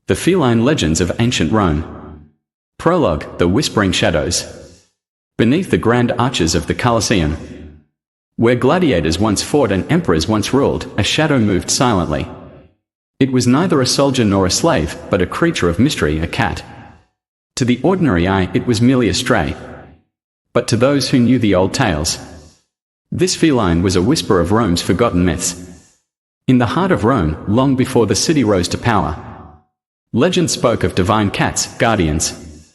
The Feline Legends of Ancient Rome. Prologue: The Whispering Shadows. Beneath the grand arches of the Colosseum, where gladiators once fought and emperors once ruled, a shadow moved silently. It was neither a soldier nor a slave, but a creature of mystery, a cat. To the ordinary eye, it was merely a stray. But to those who knew the old tales, this feline was a whisper of Rome's forgotten myths. In the heart of Rome, long before the city rose to power, legend spoke of divine cats, guardians,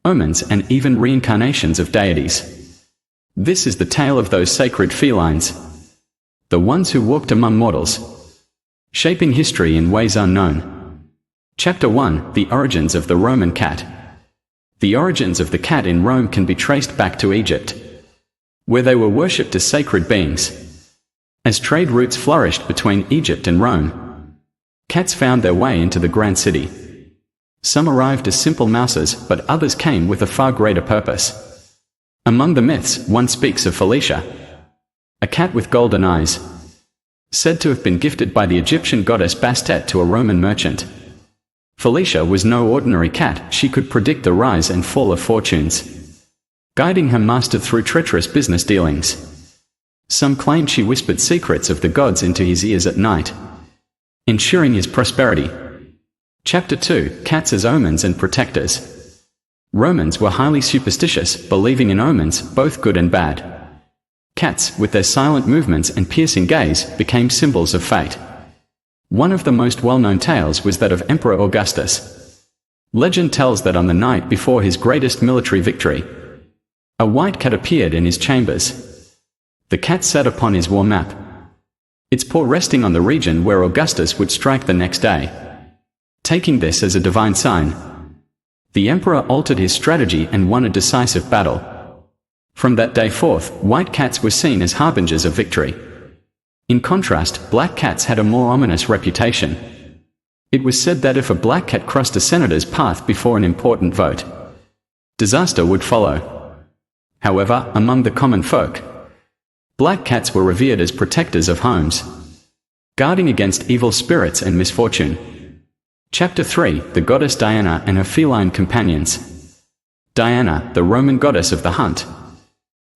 omens, and even reincarnations of deities. This is the tale of those sacred felines, the ones who walked among mortals, shaping history in ways unknown. Chapter 1: The Origins of the Roman Cat. The origins of the cat in Rome can be traced back to Egypt, where they were worshipped as sacred beings. As trade routes flourished between Egypt and Rome, cats found their way into the grand city. Some arrived as simple mouses, but others came with a far greater purpose. Among the myths, one speaks of Felicia, a cat with golden eyes, said to have been gifted by the Egyptian goddess Bastet to a Roman merchant. Felicia was no ordinary cat. She could predict the rise and fall of fortunes, guiding her master through treacherous business dealings. Some claimed she whispered secrets of the gods into his ears at night, ensuring his prosperity. Chapter 2: Cats as Omens and Protectors. Romans were highly superstitious, believing in omens, both good and bad. Cats, with their silent movements and piercing gaze, became symbols of fate. One of the most well-known tales was that of Emperor Augustus. Legend tells that on the night before his greatest military victory, a white cat appeared in his chambers. The cat sat upon his war map, its paw resting on the region where Augustus would strike the next day. Taking this as a divine sign, the emperor altered his strategy and won a decisive battle. From that day forth, white cats were seen as harbingers of victory. In contrast, black cats had a more ominous reputation. It was said that if a black cat crossed a senator's path before an important vote, disaster would follow. However, among the common folk, black cats were revered as protectors of homes, guarding against evil spirits and misfortune. Chapter 3: The Goddess Diana and her feline companions. Diana, the Roman goddess of the hunt,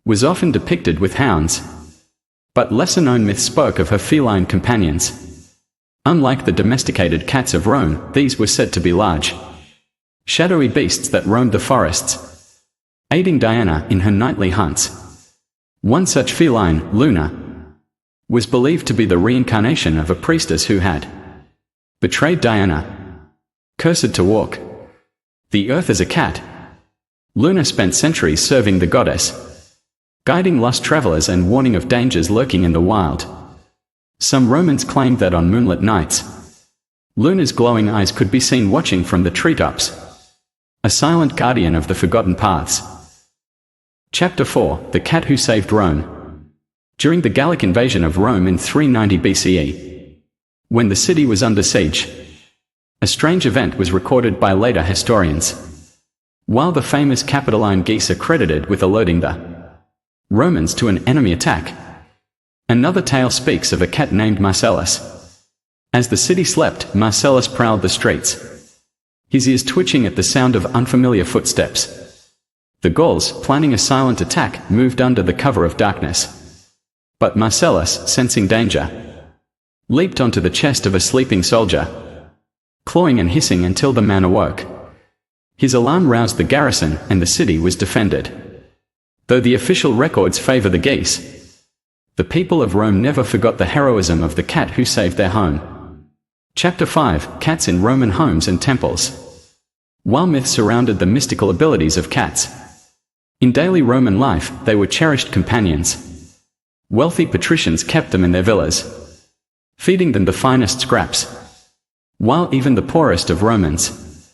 was often depicted with hounds, but lesser-known myths spoke of her feline companions. Unlike the domesticated cats of Rome, these were said to be large, shadowy beasts that roamed the forests, aiding Diana in her nightly hunts. One such feline, Luna, was believed to be the reincarnation of a priestess who had betrayed Diana. Cursed to walk the earth as a cat, Luna spent centuries serving the goddess, guiding lost travelers and warning of dangers lurking in the wild. Some Romans claimed that on moonlit nights, Luna's glowing eyes could be seen watching from the treetops, a silent guardian of the forgotten paths. Chapter 4: The Cat Who Saved Rome. During the Gallic invasion of Rome in 390 BCE, when the city was under siege, a strange event was recorded by later historians. While the famous Capitoline geese are credited with alerting the Romans to an enemy attack, another tale speaks of a cat named Marcellus. As the city slept, Marcellus prowled the streets, his ears twitching at the sound of unfamiliar footsteps. The Gauls, planning a silent attack, moved under the cover of darkness. But Marcellus, sensing danger, leaped onto the chest of a sleeping soldier, clawing and hissing until the man awoke. His alarm roused the garrison, and the city was defended. Though the official records favor the geese, the people of Rome never forgot the heroism of the cat who saved their home. Chapter 5: Cats in Roman Homes and Temples. While myths surrounded the mystical abilities of cats, in daily Roman life, they were cherished companions. Wealthy patricians kept them in their villas, feeding them the finest scraps, while even the poorest of Romans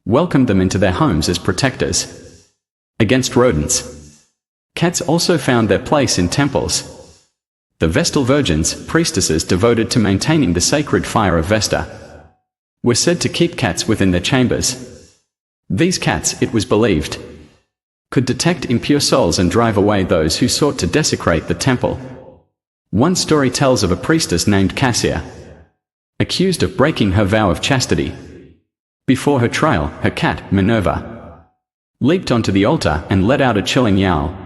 welcomed them into their homes as protectors against rodents. Cats also found their place in temples. The Vestal Virgins, priestesses devoted to maintaining the sacred fire of Vesta, were said to keep cats within their chambers. These cats, it was believed, could detect impure souls and drive away those who sought to desecrate the temple. One story tells of a priestess named Cassia, accused of breaking her vow of chastity. Before her trial, her cat, Minerva, leaped onto the altar and let out a chilling yowl.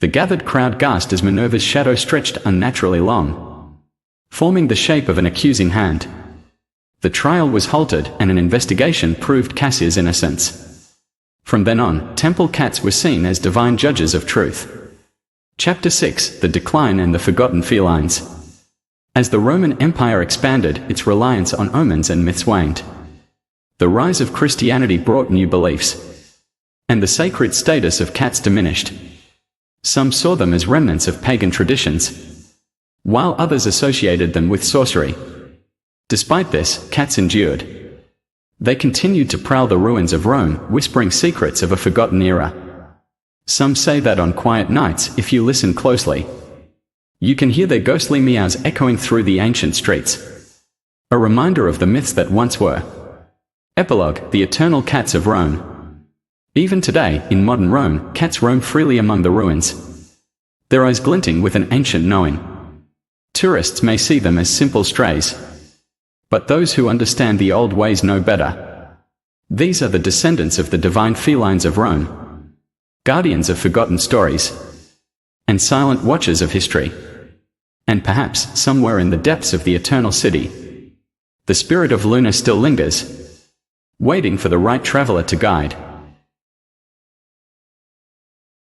The gathered crowd gasped as Minerva's shadow stretched unnaturally long, forming the shape of an accusing hand. The trial was halted and an investigation proved Cassia's innocence. From then on, temple cats were seen as divine judges of truth. Chapter 6: The Decline and the Forgotten Felines. As the Roman Empire expanded, its reliance on omens and myths waned. The rise of Christianity brought new beliefs, and the sacred status of cats diminished. Some saw them as remnants of pagan traditions, while others associated them with sorcery. Despite this, cats endured. They continued to prowl the ruins of Rome, whispering secrets of a forgotten era. Some say that on quiet nights, if you listen closely, you can hear their ghostly meows echoing through the ancient streets, a reminder of the myths that once were. Epilogue: The Eternal Cats of Rome. Even today, in modern Rome, cats roam freely among the ruins, their eyes glinting with an ancient knowing. Tourists may see them as simple strays, but those who understand the old ways know better. These are the descendants of the divine felines of Rome, guardians of forgotten stories, and silent watchers of history. And perhaps, somewhere in the depths of the eternal city, the spirit of Luna still lingers, waiting for the right traveler to guide.